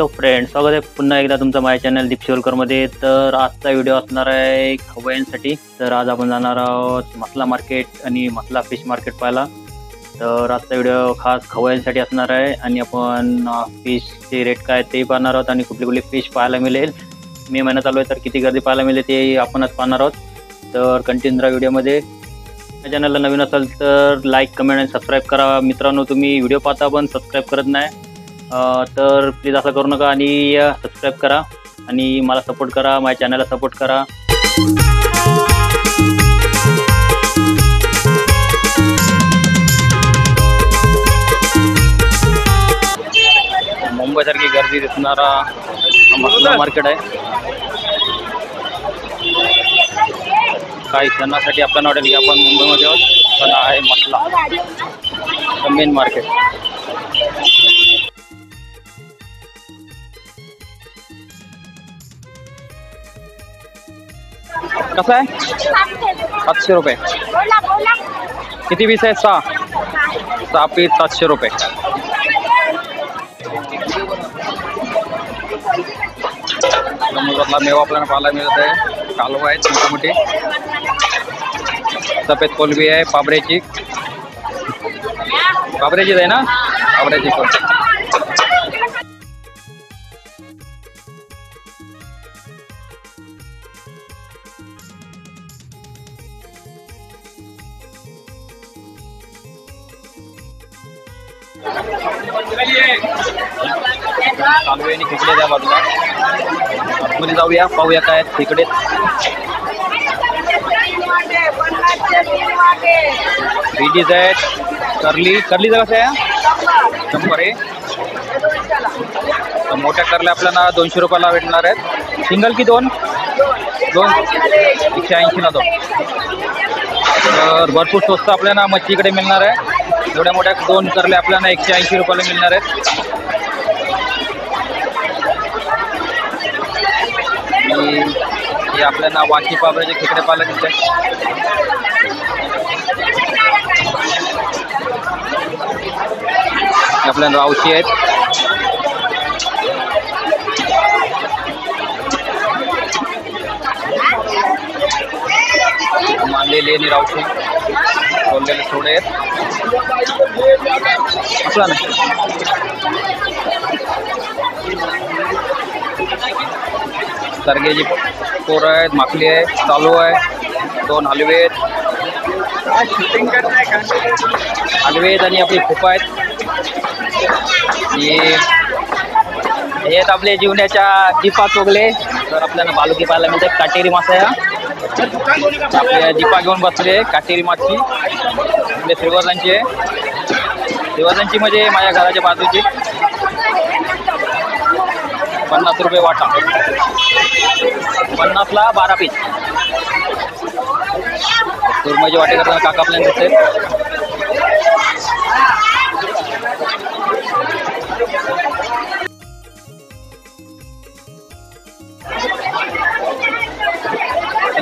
Hello friend, स्वागत आहे पुन्हा एकदा तुमचं माझ्या चॅनल दीप शिवलकरमध्ये. तर आजचा व्हिडिओ असणार आहे खवय्यांसाठी. तर आज आपण जाणार आहोत मसला मार्केट आणि मसला फिश मार्केट पाहायला. तर आजचा व्हिडिओ खास खवय्यांसाठी असणार आहे आणि आपण फिशचे रेट काय ते पाहणार आहोत आणि कुठली कुठली फिश पाहायला मिळेल. मे महिना चालू आहे तर किती गर्दी पाहायला मिळेल ते आपणच पाहणार आहोत. तर कंटिन्यू राहा व्हिडिओमध्ये. या चॅनलला नवीन असाल तर लाईक, कमेंट आणि सबस्क्राईब करा. मित्रांनो, तुम्ही व्हिडिओ पाहता पण सबस्क्राईब करत नाही, तर प्लीज असं करू नका आणि सबस्क्राईब करा आणि मला सपोर्ट करा, माझ्या चॅनलला सपोर्ट करा. मुंबईसारखी गर्दी दिसणारा मसला मार्केट आहे. काही सणासाठी आपल्याला वाटेल की आपण मुंबईमध्ये आहोत, पण आहे मसला मेन मार्केट. कसं आहे? 700 रुपये. किती पीस आहे? 6 पीस 700 रुपये. समुद्रातला मेवा आपल्याला पाहायला मिळत आहे. कालवा आहेत मोठी मोठी, सफेद कोलबी आहे, पाबऱ्याचीच आहे ना, पाबऱ्याची कोलबी. कालवे आणि खेकडे त्या बाजूला. आतमध्ये जाऊया, पाहूया काय खेकडे. बीजीज आहेत. करलीचं कसं आहे? 100 आहे. मोठ्या करल्या आपल्याला 200 रुपयाला भेटणार आहेत. सिंगल की दोन 180 ना 2. तर भरपूर स्वस्त आपल्याला मच्छीकडे मिळणार आहे. एवढ्या मोठ्या 2 करल्या आपल्याला 180 रुपयाला मिळणार आहेत. हे आपल्याला वाची पाबऱ्याचे खेकडे पाहायला मिळते. आपल्याला रावशी आहेत. मानलेले आणि रावशी बोललेले थोडे आहेत. असला ना सरगेची पोरं आहेत, माकली आहे, चालू आहे. 2 हलवे आहेत आणि आपली खोपा आहेत. हे आहेत आपले जीवनाच्या दीपा चोगले. तर आपल्याला बालुकी पाहायला मिळते. काटेरी मासा आहे. आपल्या दीपा घेऊन बसले. काटेरी माशी आपले श्रीवर्धनची आहे. श्रीवर्धनची म्हणजे माझ्या घराच्या बाजूची. 50 रुपये वाटा. 50ला 12 पीस. सुरमईची वाटे करताना काका आपल्याला दिसते.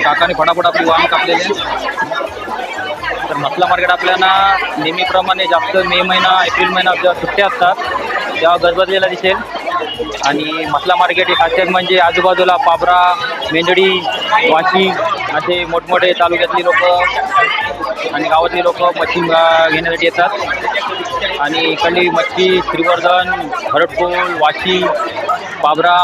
काकाने फटाफट आपली वाहन कापलेले. तर मसला मार्केट आपल्याला नेहमीप्रमाणे जास्त मे महिना, एप्रिल महिना जेव्हा सुट्ट्या असतात तेव्हा गजबजलेला दिसेल. आणि मसला मार्केट ही खासियत म्हणजे आजूबाजूला पाबरा, मेंढडी, वाशी असे मोठमोठे तालुक्यातली लोक आणि गावातली लोक मच्छी घेण्यासाठी येतात. आणि इकडली मच्छी श्रीवर्धन, भरटपूर, वाशी, पाबरा,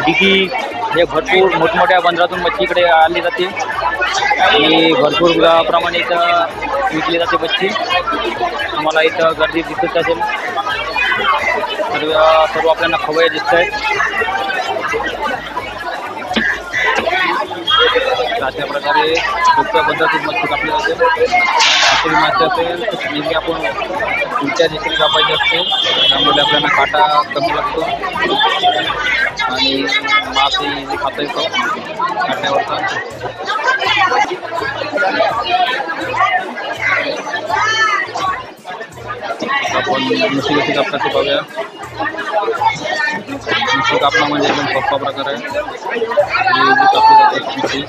दिघी हे भरपूर मोठमोठ्या बंदरातून मच्छी इकडे आणली जाते आणि भरपूर प्रमाणे इथं विकली जाते मच्छी. तुम्हाला इथं गर्दी दिसत असेल. सर्व आपल्याला खवय्ये दिसत आहेत. अशा प्रकारे सोप्या पद्धतीत मच्छी कापली जाते. मासळी मासे असेल तर नेहमी आपण उलट्या दिशेने कापायची असते, त्यामुळे आपल्याला काटा कमी लागतो आणि मासे इझी खाता येतो काट्यावरचा. आपण मच्छी कशी कापतात ते पाहूया. मच्छी कापणं म्हणजे एकदम सोपा प्रकार आहे. कापली जाते मच्छी.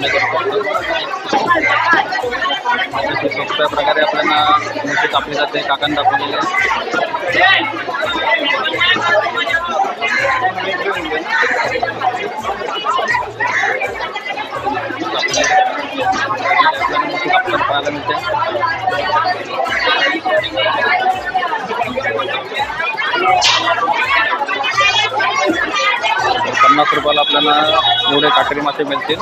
आपण करू शकतो. अतिशय सोप्या प्रकारे आपल्याला मोठी कापली जाते. काकांनी दाखवलेले मोठी कापली पाहायला मिळते. 50 रुपयाला आपल्याला एवढे काटेरी मासे मिळतील.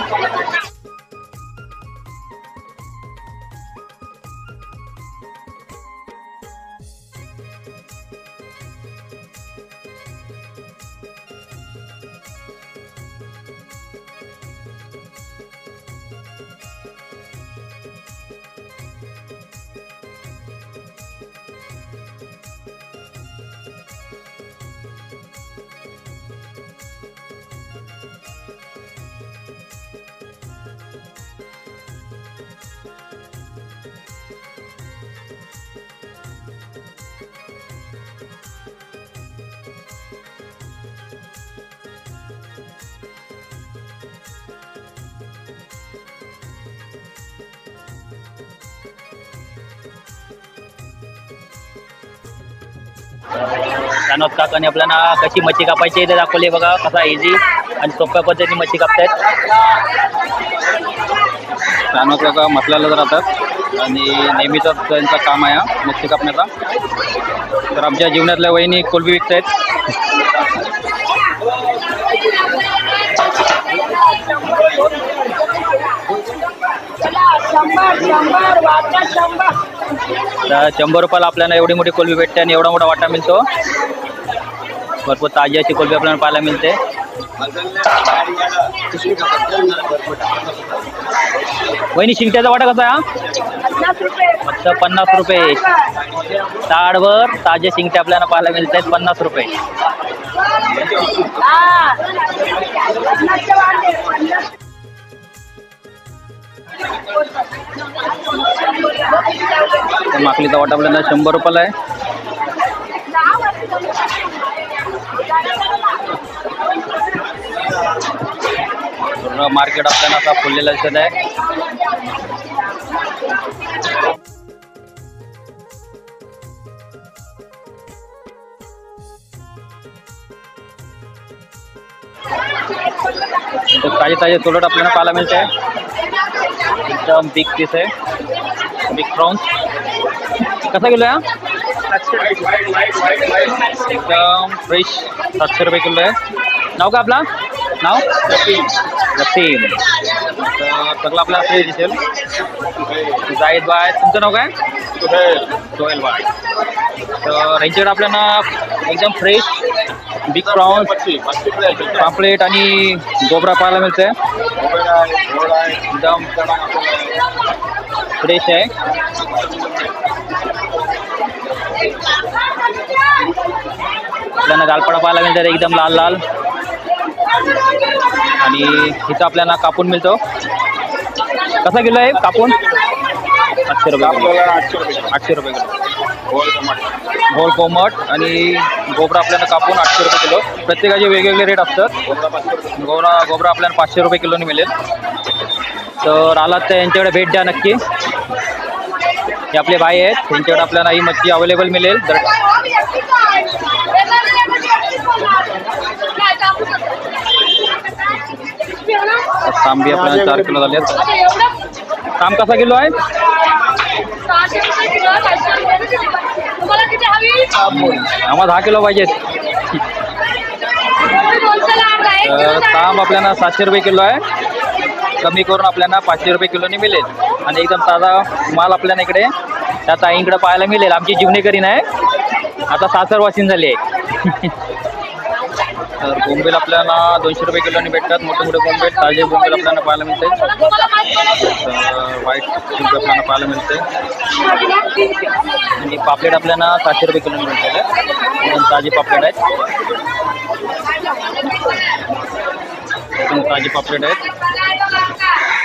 त्यानंतर काकाने आपल्याला कशी मच्छी कापायची ते दाखवले बघा. कसा इझी आणि सोप्या पद्धतीने मच्छी कापतायत. त्यानंतर काका मसाल्याला राहतात आणि नेहमीच त्यांचं काम आहे मच्छी कापण्याचा. तर आमच्या जीवनातल्या वहिनी कोलबी विकतायत. तर 100 रुपयाला आपल्याला एवढी मोठी कोलबी भेटते आणि एवढा मोठा वाटा मिळतो. भरपूर ताजी अशी कोलबी आपल्याला पाहायला मिळते. वहिनी शिंगट्याचा वाटा कसा आहे? फक्त 50 रुपये. ताडभर ताजे शिंगटे आपल्याला पाहायला मिळत आहेत 50 रुपये. माकलीचा वाटा आपल्याला 100 रुपयाला आहे. मार्केट आपल्याला असा फुललेला दिसत आहे. ताजे ताजे सोलट आपल्याला पाहायला मिळते. एकदम बिग पीस आहे. बिग प्रॉन्स कसा किलो आहे? एकदम फ्रेश 700 रुपये किलो आहे. नाव का आपला? नाव रसीम. सगळं आपल्याला फ्रेश दिसेल. जाहीद बाय. तुमचं नाव काय? सोहेल बाय. तर यांच्याकडे आपल्याला एकदम फ्रेश बिग प्रॉन्स, पापलेट आणि गोबरा पाहायला मिळते. एकदम फ्रेश आहे. आपल्याला गालपाडा पाहायला मिळतात एकदम लाल लाल. आणि इथं आपल्याला कापून मिळतो. कसा किलो आहे कापून? 800 रुपये. 800 रुपये किलो. घोल कोमट आणि गोबरा आपल्याला कापून 800 रुपये किलो. प्रत्येकाचे वेगवेगळे रेट असतात. गोबरा आपल्याला 500 रुपये किलोने मिळेल. तर आलात तर यांच्याकडे भेट द्या नक्की. हे आपले भाई आहेत. त्यांच्याकडे आपल्याला ही मच्छी अवेलेबल मिळेल. तर तांबी आपल्याला 4 किलो झाले. तांब कसा किलो आहे? आम्हाला 10 किलो पाहिजेत. तांब आपल्याला 700 रुपये किलो आहे. कमी करून आपल्याला 500 रुपये किलोने मिळेल. आणि एकदम ताजा माल आपल्याला इकडे त्या ताईंकडे पाहायला मिळेल. आमची जीवनेकरी नाही, आता सासर वासिन झाली आहे. तर बोंबील आपल्याला 200 रुपये किलोने भेटतात. मोठे मोठे बोंबील, ताजे बोंबील आपल्याला पाहायला मिळते. व्हाईट शिंक आपल्याला पाहायला मिळते. आणि पापलेट आपल्याला 700 रुपये किलोने मिळते. एकदम ताजी पापलेट आहेत. एकदम ताजी पापलेट आहेत.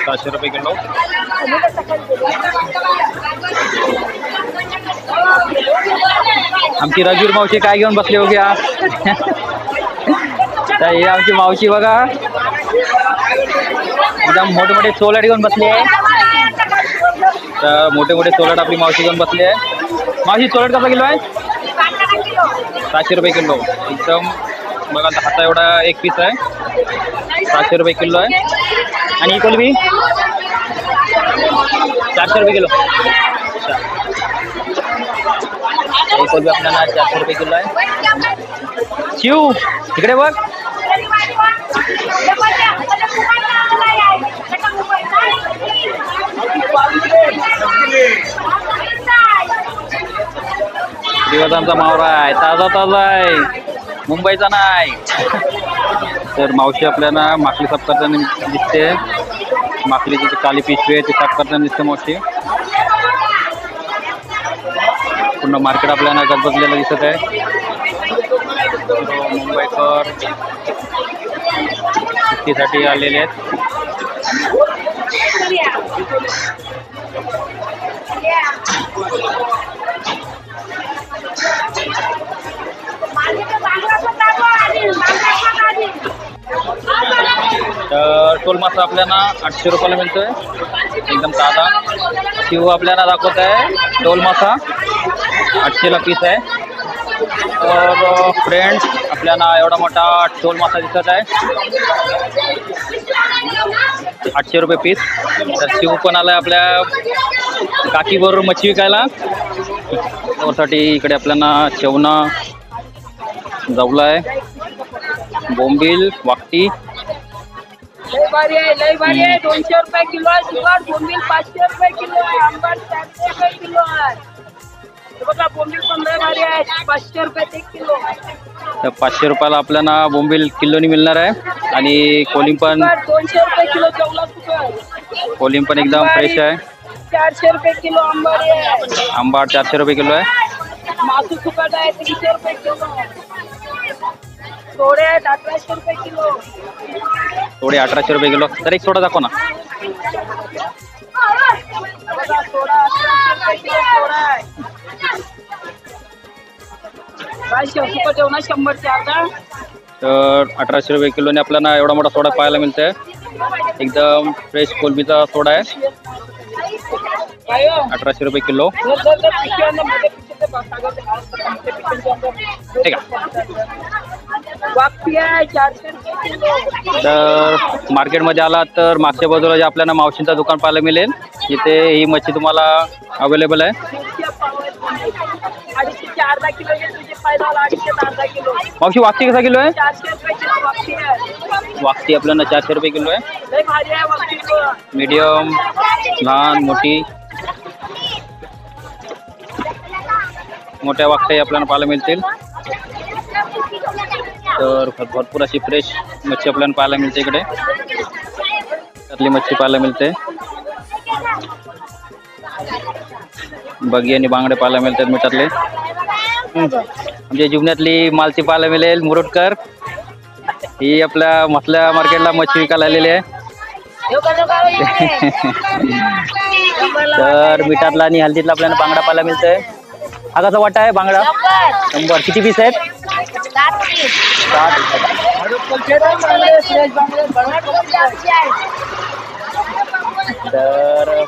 700 रुपये किलो. आमची रजूर मावशी काय घेऊन बसली हो घ्या. तर हे आमची मावशी बघा. एकदम मोठे मोठे सोलट घेऊन बसले आहे. तर मोठे मोठे सोलट आपली मावशी घेऊन बसली आहे. मावशी सोलट कसा किलो आहे? 700 रुपये किलो. एकदम बघा हाता एवढा एक पीस आहे. 700 रुपये किलो आहे. आणि ही कोलबी 400 रुपये किलो. ही कोलबी आपल्याला 400 रुपये किलो आहे. शिव इकडे बघ. दिवसांचा मावरा आहे, ताजा ताजा आहे, मुंबईचा नाही. तर मावशी आपल्याला माकली साफ करताना दिसते. माकलीची जी काली पिशवी आहे ती साफ करताना दिसते मावशी. पूर्ण मार्केट आपल्याला गजबजलेलं दिसत आहे. मुंबईकर सुट्टीसाठी आलेले आहेत. तर टोल मासा आपल्याला 800 रुपयाला मिळतोय, एकदम ताजा. शिव आपल्याला दाखवत आहे टोल मासा 800ला पीस आहे. तर फ्रेंड्स आपल्याला एवढा मोठा टोल मासा दिसत आहे, 800 रुपये पीस. तर शिव पण आलाय आपल्या काकीबरोबर मच्छी विकायला. त्यासाठी इकडे आपल्याला शेवना जवला आहे, बोंबील, वाकटी. लय भारी आहे, लय भारी आहे. 200 रुपये किलो आहे. सुपर बोंबील 500 रुपये किलो आहे. आंबट 400 रुपये किलो आहे. बघा बोंबील पण लय भारी आहे, 500 रुपये 1 किलो. तर 500 रुपयाला आपल्याला बोंबील किलोनी मिळणार आहे. आणि कोलिंग पण 200 रुपये किलो जेवला सुपर. कोलिंग पण एकदम फ्रेश आहे. 400 रुपये किलो आंबाडी आहे. आंबाट 400 रुपये किलो आहे. मासू सुकट आहे 300 रुपये किलो. सोडे आहेत 1800 रुपये किलो. थोडे 1800 रुपये किलो. तर एक सोडा दाखव ना. बघा सोडा 1800 रुपये किलो सोडा आहे. काय सुकट जेवणा 100चे अर्धा. तर 1800 रुपये किलोने आपल्याला एवढा मोठा सोडा पाहायला मिळतोय. एकदम फ्रेश कोलबीचा सोडा आहे, 1800 रुपये किलो. ठीक आहे. तर मार्केटमध्ये आला तर मागच्या बाजूला जे आपल्याला मावशींचं दुकान पाहायला मिळेल, इथे ही मच्छी तुम्हाला अवेलेबल आहे. 250 अर्धा किलो. अर्धा किलो. मावशी वाकटी कसा किलो आहे? 400 रुपये किलो वाकटी आहे. वाकटी आपल्याला 400 रुपये किलो आहे. लय भारी आहे वाकटी. मीडियम, लहान, मोठी, मोठ्या वाकट्याही आपल्याला पाहायला मिळतील. तर भरपूर अशी फ्रेश मच्छी आपल्याला पाहायला मिळते इकडे. त्यातली मच्छी पाहायला मिळते. बगी आणि बांगडे पाहायला मिळतात मिठातले. म्हणजे जीवनातली मालची पाहायला मिळेल मुरुडकर. ही आपल्या मसल्या मार्केटला मच्छी विकायला आलेली आहे. तर मिठातला आणि हल्दीतला आपल्याला बांगडा पाहायला मिळतोय. हा कसा वाटा आहे बांगडा? 100. किती पीस आहेत? 7. तर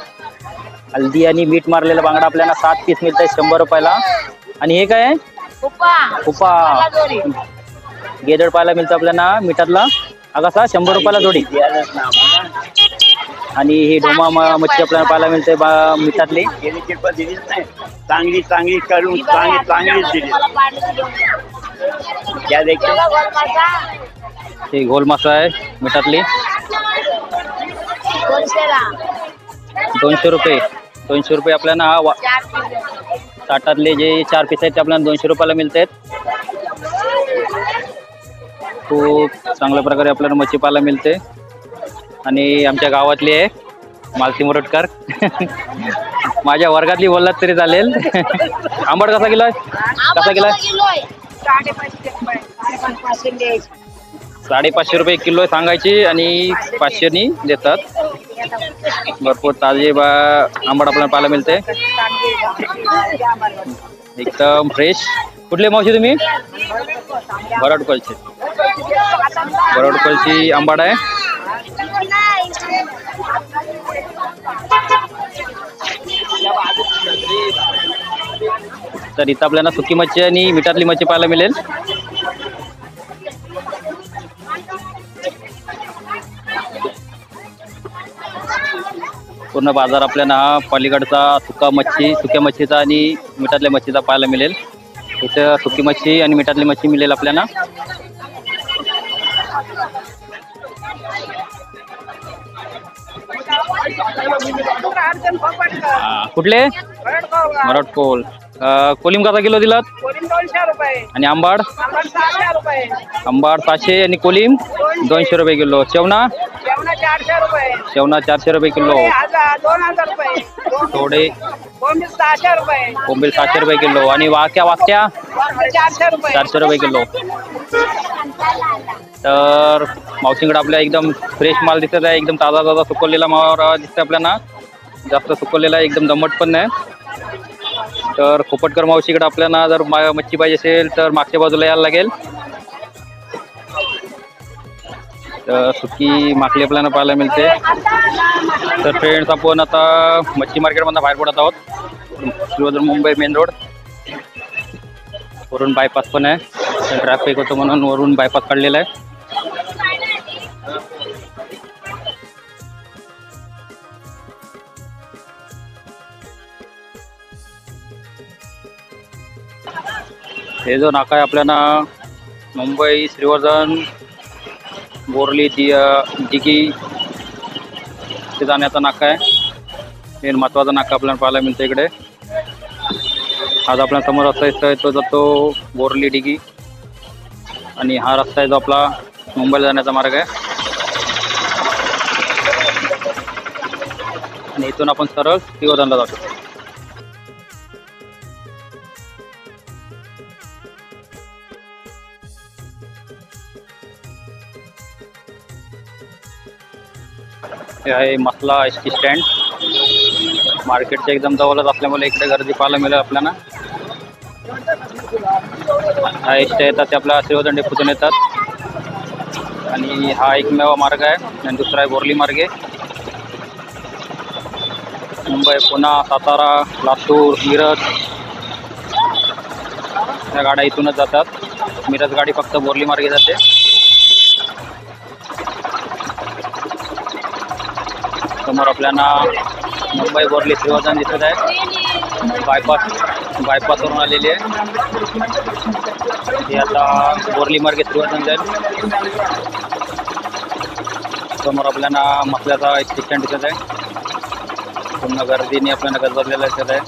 हल्दी आणि मीठ मारलेला बांगडा आपल्याला 7 पीस मिळत आहे 100 रुपयाला. आणि हे काय आहे? उपा गेदड पाहायला मिळतं आपल्याला मिठातला. हा कसा? 100 रुपयाला जोडी. आणि ही डोमा मच्छी आपल्याला पाहायला मिळते मिठातली. चांगली चांगली करून चांगली दिली. ही गोल मासा आहे मिठातली. 200 रुपये. 200 रुपये आपल्याला हा ताटातले जे 4 पीस आहेत ते आपल्याला 200 रुपयाला मिळत आहेत. खूप चांगल्या प्रकारे आपल्याला मच्छी पाहायला मिळते. आणि आमच्या गावातली आहे मालती मुरटकर. माझ्या वर्गातली बोललात तरी चालेल. आंबट कसा किलो आहे? कसा किलो आहे? 550 रुपये किलो सांगायची आणि 500नी देतात. भरपूर ताजे आंबट आपल्याला पाहायला मिळते, एकदम फ्रेश. कुठले मावशी तुम्ही? बराडकलची. बराडकलची आंबट आहे. तर इथं आपल्याला सुकी मच्छी आणि मिठातली मच्छी पाहायला मिळेल. पूर्ण बाजार आपल्याला हा पलीकडचा सुक्या मच्छीचा आणि मिठातल्या मच्छीचा पाहायला मिळेल. इथं सुकी मच्छी आणि मिठातली मच्छी मिळेल आपल्याला. कुठले? मराठकोल. कोलिम कसा किलो दिलात? 200 रुपये आणि आंबाड? 600 रुपये. आंबाड 500 आणि कोलिम 200 रुपये किलो. चेवना? जेवणा 400 रुपये. चेवना 400 रुपये किलो. 2000 रुपये. थोडे बोंबील 600 रुपये. कोंबील 700 रुपये किलो. आणि वाक्या 400 रुपये. 400 रुपये किलो. तर मावशींकडे आपल्या एकदम फ्रेश माल दिसत आहे. एकदम ताजा सुकवलेला माल दिसतोय आपल्याला. जास्त सुकवलेला एकदम दमट पण नाही. तर खोपटकर मावशीकडे आपल्याला जर मच्छी पाहिजे असेल तर मागच्या बाजूला यायला लागेल. तर सुकी माकली आपल्याला पाहायला मिळते. तर फ्रेंड्स आपण आता मच्छी मार्केटमधून बाहेर पडत आहोत. Shrivardhan Mumbai main road. वरून बायपास पण आहे. तर ट्रॅफिक होतं म्हणून वरून बायपास काढलेला आहे. हे जो नाका आहे आपल्याला मुंबई श्रीवर्धन बोरली दिघी ते जाण्याचा नाका आहे. हे महत्त्वाचा नाका आपल्याला पाहायला मिळतं इकडे. आज आपल्या समोर रस्ता आहे तो जातो बोरली दिघी आणि हा रस्ता आहे जो आपला मुंबईला जाण्याचा मार्ग आहे. आणि इथून आपण सरळ श्रीवर्धनला जातो. हे आहे मसला एस टी स्टँड. मार्केटच्या एकदम जवळच असल्यामुळे इकडे गर्दी पाहायला मिळेल आपल्याला. हा एस टी येतात ते आपल्या श्रीवर्धन डेपोतून येतात. आणि हा एकमेव मार्ग आहे. आणि दुसरा आहे बोरली मार्ग आहे. मुंबई, पुणे, सातारा, लातूर, मिरज या गाड्या इथूनच जातात. मिरज गाडी फक्त बोरली मार्गे जाते. समोर आपल्याला मुंबई बोरली श्रीवर्धन दिसत आहे. बायपासवरून आलेली आहे. हे आता बोरली मार्गे श्रीवर्धन जाईल. समोर आपल्याला मसल्याचा एक स्टँड दिसत आहे. पूर्ण गर्दीने आपल्याला गजबजलेला दिसत आहे.